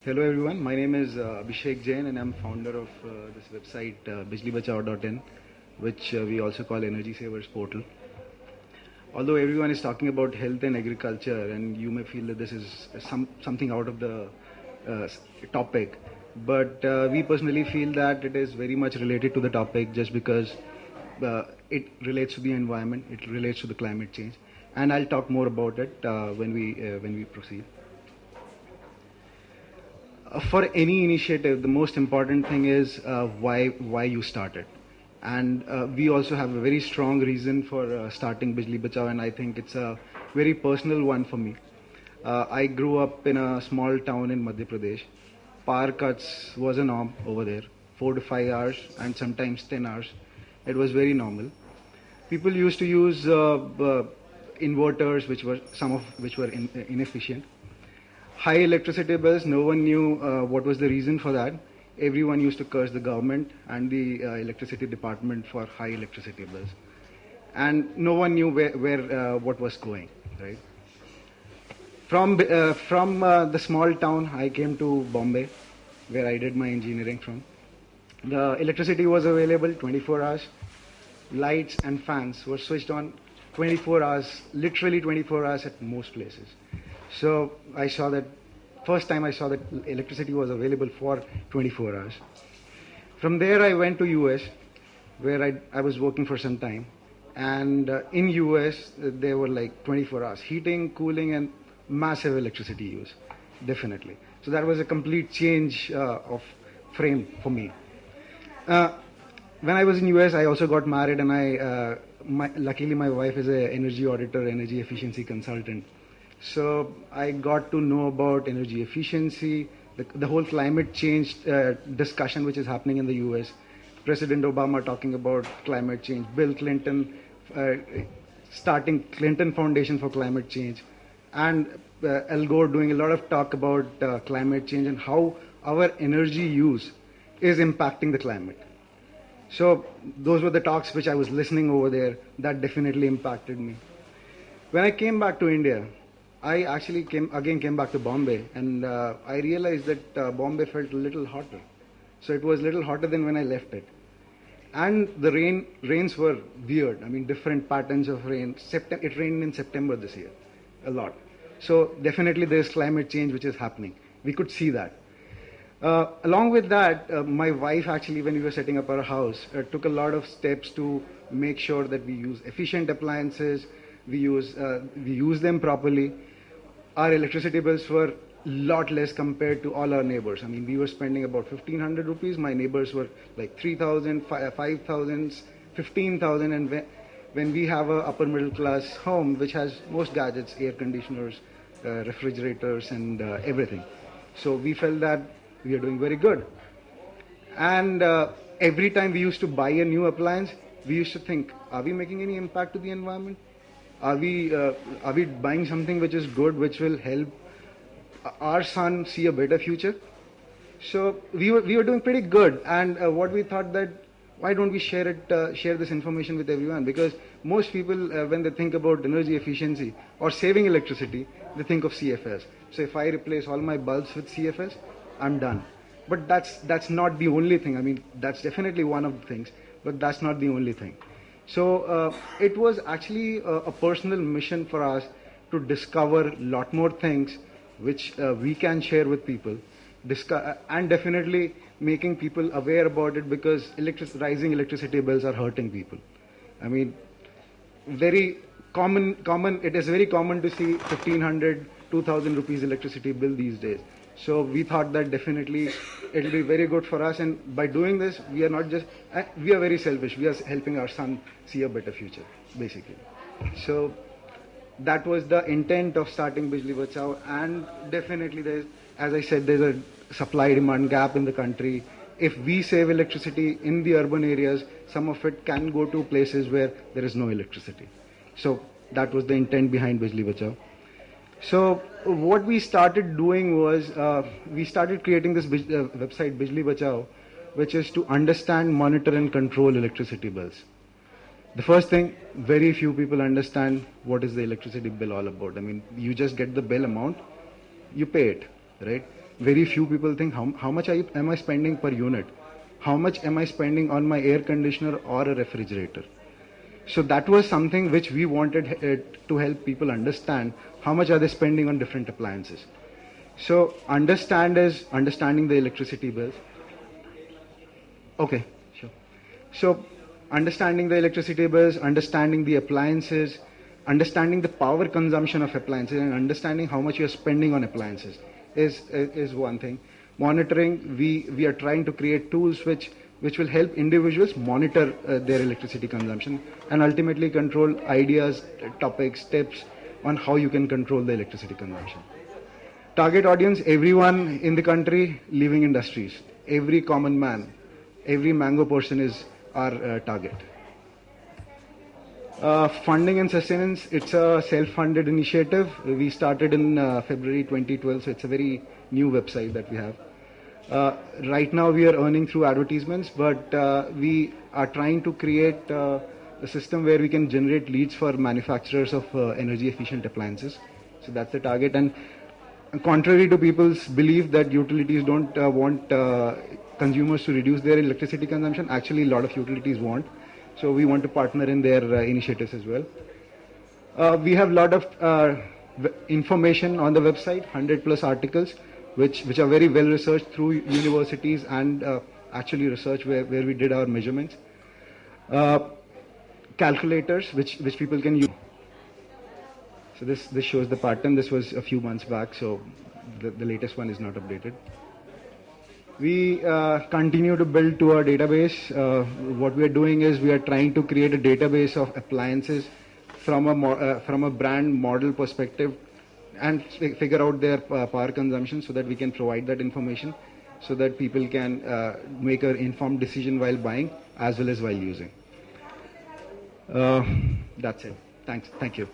Hello everyone, my name is Abhishek Jain and I'm founder of this website bijlibachao.in, which we also call Energy Savers Portal. Although everyone is talking about health and agriculture and you may feel that this is something out of the uh, topic, but we personally feel that it is very much related to the topic just because it relates to the environment, it relates to the climate change, and I'll talk more about it when we proceed. For any initiative, the most important thing is why you started, and we also have a very strong reason for starting Bijli Bachao, and I think it's a very personal one for me. I grew up in a small town in Madhya Pradesh. Power cuts was a norm over there, 4 to 5 hours, and sometimes 10 hours. It was very normal. People used to use inverters, which were some of which were inefficient. High electricity bills, no one knew what was the reason for that. Everyone used to curse the government and the electricity department for high electricity bills. And no one knew where what was going, right? From the small town, I came to Bombay, where I did my engineering from. The electricity was available 24 hours. Lights and fans were switched on 24 hours, literally 24 hours at most places. So I saw that, first time I saw that electricity was available for 24 hours. From there I went to US, where I was working for some time. And in US, there were like 24 hours heating, cooling, and massive electricity use, definitely. So that was a complete change of frame for me. Uh, when I was in US, I also got married, and luckily my wife is an energy auditor, energy efficiency consultant. So I got to know about energy efficiency, the whole climate change discussion which is happening in the US. President Obama talking about climate change, Bill Clinton uh, starting Clinton Foundation for Climate Change, and Al Gore doing a lot of talk about climate change and how our energy use is impacting the climate. So those were the talks which I was listening over there. That definitely impacted me. When I came back to India, I actually came back to Bombay, and I realized that Bombay felt a little hotter. So it was a little hotter than when I left it. And the rains were weird. I mean, different patterns of rain. It rained in September this year, a lot. So definitely there's climate change which is happening. We could see that. Along with that, my wife actually, when we were setting up our house, took a lot of steps to make sure that we use efficient appliances, we use them properly. Our electricity bills were a lot less compared to all our neighbors. I mean, we were spending about 1,500 rupees. My neighbors were like 3,000, 5,000, 15,000, and when we have a upper middle class home which has most gadgets, air conditioners, refrigerators, and everything. So we felt that we are doing very good. And every time we used to buy a new appliance, we used to think, are we making any impact to the environment? Are we buying something which is good, which will help our son see a better future? So we were doing pretty good, and what we thought that why don't we share this information with everyone? Because most people, when they think about energy efficiency or saving electricity, they think of CFS. So if I replace all my bulbs with CFS, I'm done. But that's not the only thing. I mean, that's definitely one of the things, but that's not the only thing. So it was actually a personal mission for us to discover a lot more things which we can share with people, and definitely making people aware about it, because rising electricity bills are hurting people. I mean, very common. It is very common to see 1,500, 2,000 rupees electricity bill these days. So we thought that definitely it will be very good for us, and by doing this, we are not just we are very selfish. We are helping our son see a better future, basically. So that was the intent of starting Bijli Bachao, and definitely as I said, there's a supply-demand gap in the country. If we save electricity in the urban areas, some of it can go to places where there is no electricity. So that was the intent behind Bijli Bachao. So what we started doing was we started creating this website Bijli Bachao, which is to understand, monitor, and control electricity bills. The first thing, very few people understand what is the electricity bill all about. I mean, you just get the bill amount, you pay it, right? very few people think how much am I spending per unit? How much am I spending on my air conditioner or a refrigerator? So that was something which we wanted to help people understand how much are they spending on different appliances. So understanding the electricity bills. Okay, sure. So understanding the electricity bills, understanding the appliances, understanding the power consumption of appliances, and understanding how much you're spending on appliances is one thing. Monitoring, we are trying to create tools which will help individuals monitor their electricity consumption and ultimately control ideas, topics, tips on how you can control the electricity consumption. Target audience, everyone in the country, living industries, every common man, every mango person is our target. Funding and sustenance, it's a self-funded initiative. We started in February 2012, so it's a very new website that we have. Right now we are earning through advertisements, but we are trying to create a system where we can generate leads for manufacturers of energy efficient appliances. So that's the target. And contrary to people's belief that utilities don't want consumers to reduce their electricity consumption, actually a lot of utilities want. So we want to partner in their initiatives as well. We have a lot of information on the website, 100 plus articles, which are very well researched through universities and actually research where we did our measurements. Calculators, which people can use. So this shows the pattern. This was a few months back, so the latest one is not updated. We continue to build to our database. What we are doing is we are trying to create a database of appliances from a brand model perspective and figure out their power consumption so that we can provide that information so that people can make an informed decision while buying as well as while using. That's it. Thank you.